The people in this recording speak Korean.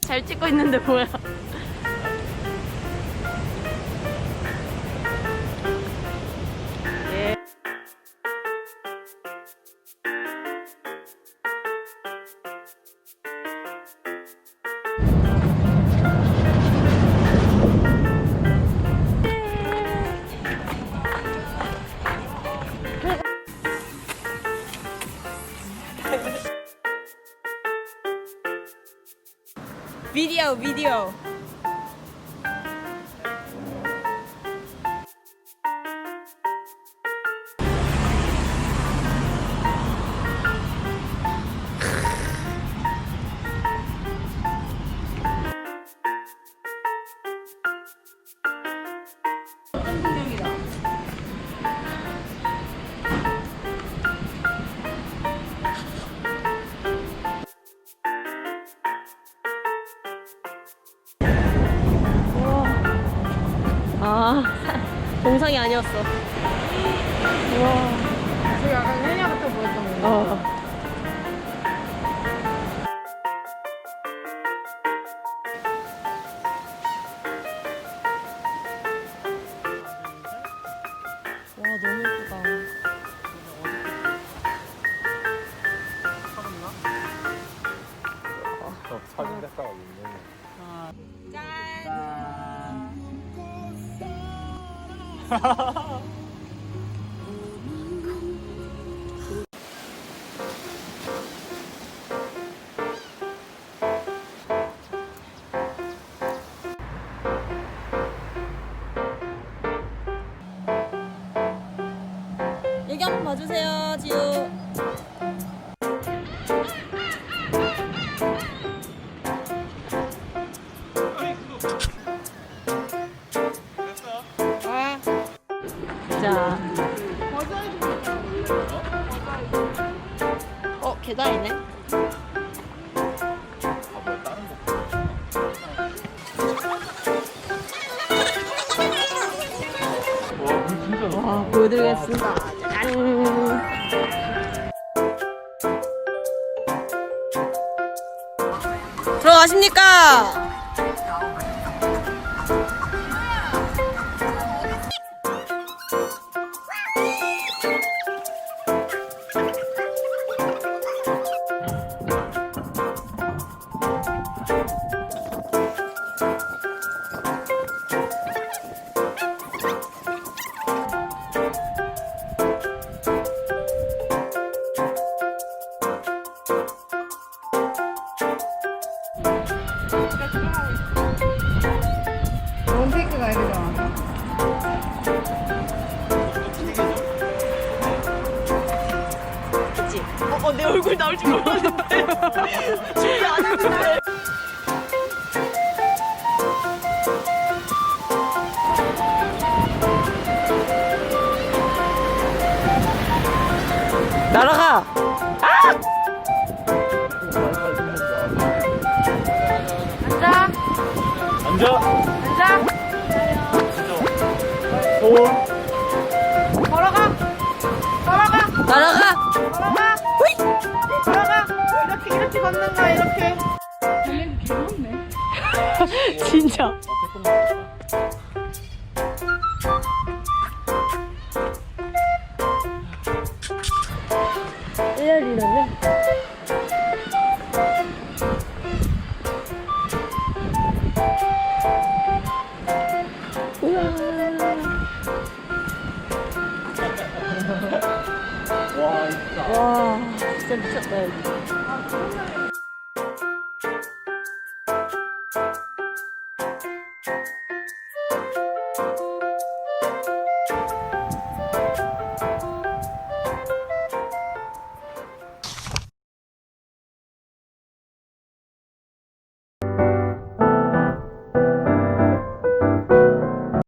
잘 찍고 있는데 뭐야? 예. 비디오. 아, 동상이 아니었어. 우와. 저기 약간 해녀 같아 보였던 거. 와, 너무 예쁘다. 사진 작가가 있네. 여기 한번 봐주세요, 지우. 자. 계단이네. 와, 보여드리겠습니다. 짠. 들어가십니까? 원테이크가 이렇게 좋아. 그치? 내 얼굴 나올 줄 몰랐는데. 준비 안 했는데. 날아가! 앉아. 걸어가. 날아가! 이렇게 걷는 거야, 이렇게. 진짜. 일렬이라네. 와, 진짜 미쳤다, 여기.